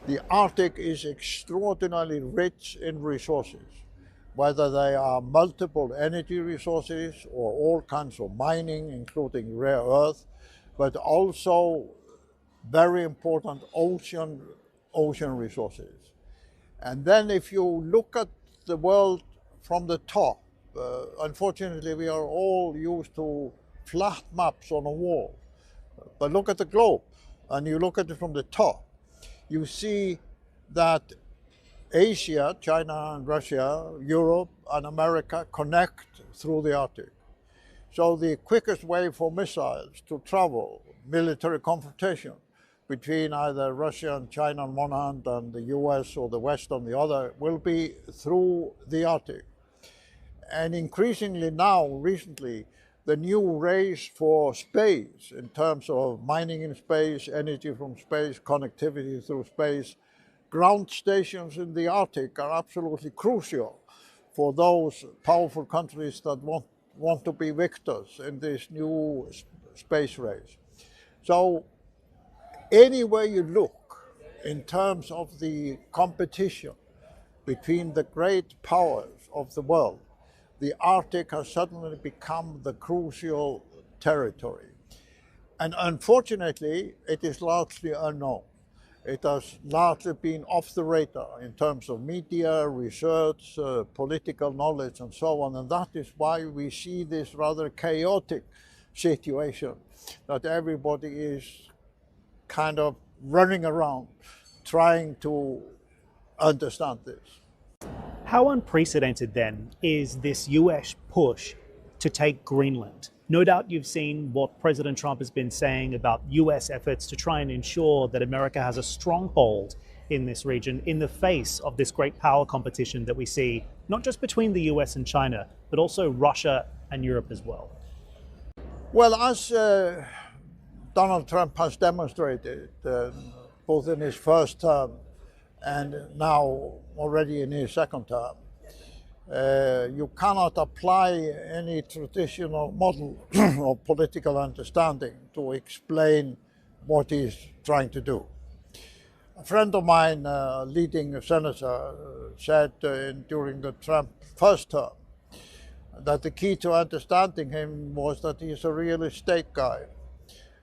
The Arctic is extraordinarily rich in resources, whether they are multiple energy resources or all kinds of mining, including rare earth, but also very important ocean resources. And then if you look at the world from the top, unfortunately we are all used to flat maps on a wall. But look at the globe, and you look at it from the top, you see that Asia, China and Russia, Europe and America connect through the Arctic. So the quickest way for missiles to travel, military confrontation between either Russia and China on one hand and the US or the West on the other, will be through the Arctic. And increasingly now, recently, the new race for space in terms of mining in space, energy from space, connectivity through space, ground stations in the Arctic are absolutely crucial for those powerful countries that want to be victors in this new space race. So anywhere you look in terms of the competition between the great powers of the world, the Arctic has suddenly become the crucial territory. And unfortunately, it is largely unknown. It has largely been off the radar in terms of media, research, political knowledge, and so on. And that is why we see this rather chaotic situation that everybody is kind of running around trying to understand this. How unprecedented then is this US push to take Greenland? No doubt you've seen what President Trump has been saying about US efforts to try and ensure that America has a stronghold in this region in the face of this great power competition that we see, not just between the US and China, but also Russia and Europe as well. Well, as Donald Trump has demonstrated, both in his first term and now already in his second term, you cannot apply any traditional model of political understanding to explain what he's trying to do. A friend of mine, a leading senator, said during the Trump first term that the key to understanding him was that he's a real estate guy.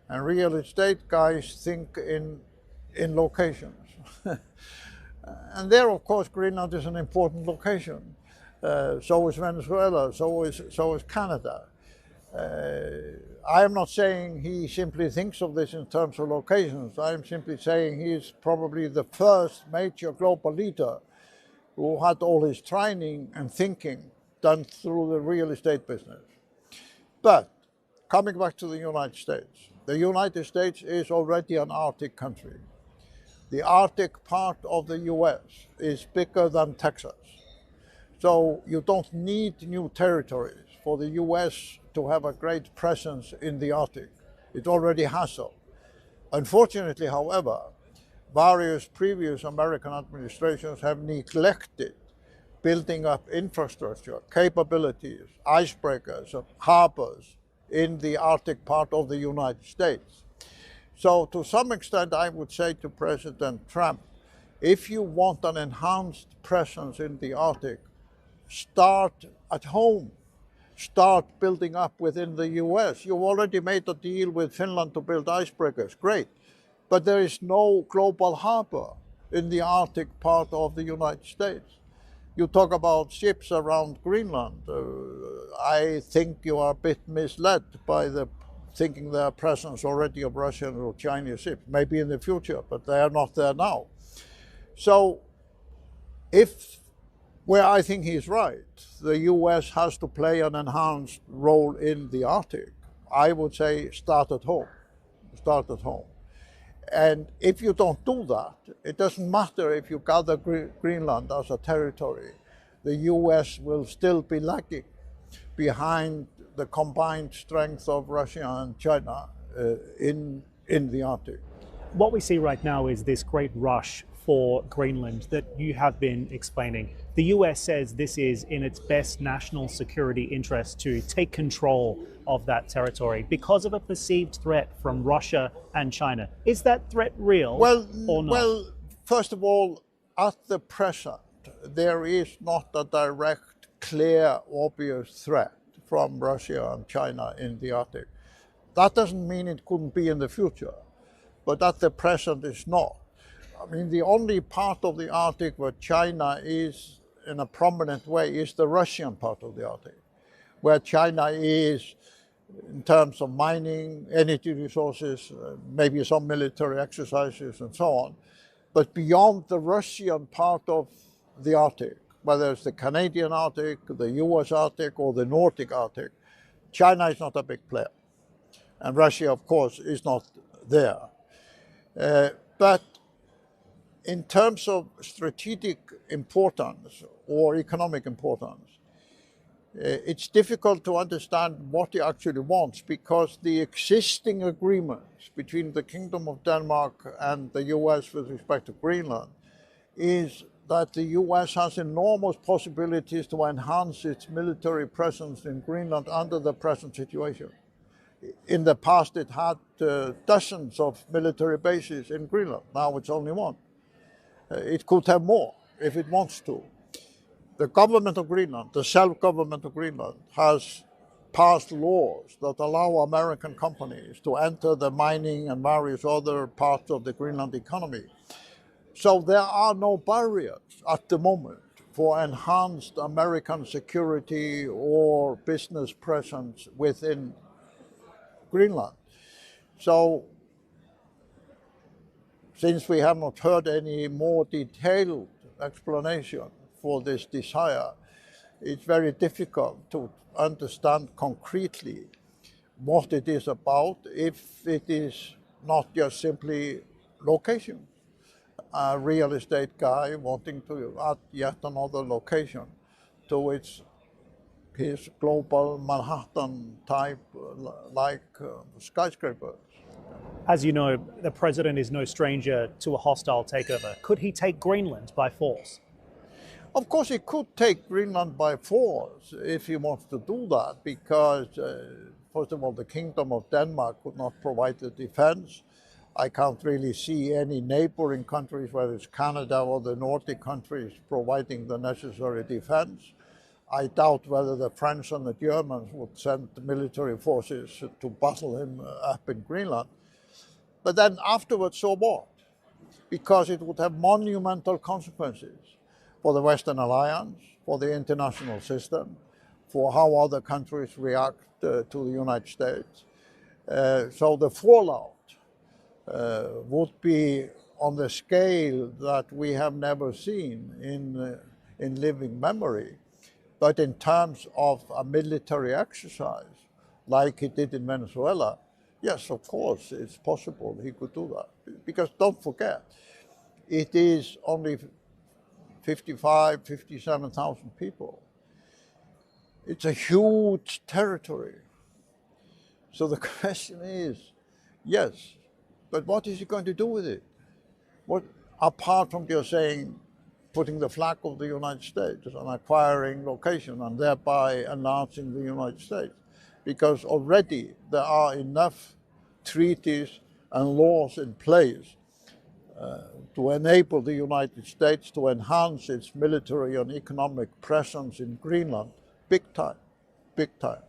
And real estate guys think in locations. And there, of course, Greenland is an important location. So is Venezuela, so is Canada. I am not saying he simply thinks of this in terms of locations. I am simply saying he is probably the first major global leader who had all his training and thinking done through the real estate business. But coming back to the United States is already an Arctic country. The Arctic part of the US is bigger than Texas. So you don't need new territories for the US to have a great presence in the Arctic. It already has so. Unfortunately, however, various previous American administrations have neglected building up infrastructure, capabilities, icebreakers, harbors in the Arctic part of the United States. So to some extent, I would say to President Trump, if you want an enhanced presence in the Arctic, start at home. Start building up within the US. You've already made a deal with Finland to build icebreakers, great. But there is no global harbor in the Arctic part of the United States. You talk about ships around Greenland. I think you are a bit misled by thinking there are presence already of Russian or Chinese ships, maybe in the future, but they are not there now. So where I think he's right, the US has to play an enhanced role in the Arctic, I would say start at home. And if you don't do that, it doesn't matter if you gather Greenland as a territory, the US will still be lagging behind the combined strength of Russia and China in the Arctic. What we see right now is this great rush for Greenland that you have been explaining. The US says this is in its best national security interest to take control of that territory because of a perceived threat from Russia and China. Is that threat real or not? Well, First of all, at the present, there is not a direct, clear, obvious threat from Russia and China in the Arctic. That doesn't mean it couldn't be in the future, but at the present it's not. I mean, the only part of the Arctic where China is in a prominent way is the Russian part of the Arctic, where China is in terms of mining, energy resources, maybe some military exercises and so on. But beyond the Russian part of the Arctic, whether it's the Canadian Arctic, the US Arctic, or the Nordic Arctic, China is not a big player. And Russia, of course, is not there. But in terms of strategic importance or economic importance, it's difficult to understand what he actually wants, because the existing agreements between the Kingdom of Denmark and the US with respect to Greenland is that the US has enormous possibilities to enhance its military presence in Greenland under the present situation. In the past, it had dozens of military bases in Greenland. Now it's only one. It could have more if it wants to. The government of Greenland, the self-government of Greenland, has passed laws that allow American companies to enter the mining and various other parts of the Greenland economy. So there are no barriers at the moment for enhanced American security or business presence within Greenland. So, since we have not heard any more detailed explanation for this desire, it's very difficult to understand concretely what it is about, if it is not just simply location. A real estate guy wanting to add yet another location to his global Manhattan type like skyscrapers. As you know, the president is no stranger to a hostile takeover. Could he take Greenland by force? Of course, he could take Greenland by force if he wants to do that, because, first of all, the Kingdom of Denmark could not provide the defense. I can't really see any neighboring countries, whether it's Canada or the Nordic countries, providing the necessary defense. I doubt whether the French and the Germans would send military forces to battle him up in Greenland. But then afterwards, so what? Because it would have monumental consequences for the Western Alliance, for the international system, for how other countries react to the United States. So the fallout would be on the scale that we have never seen in living memory. But in terms of a military exercise, like he did in Venezuela, yes, of course, it's possible he could do that. Because don't forget, it is only 57,000 people. It's a huge territory. So the question is, yes, but what is he going to do with it? What, apart from just saying, putting the flag of the United States and acquiring location and thereby announcing the United States? Because already there are enough treaties and laws in place to enable the United States to enhance its military and economic presence in Greenland big time, big time.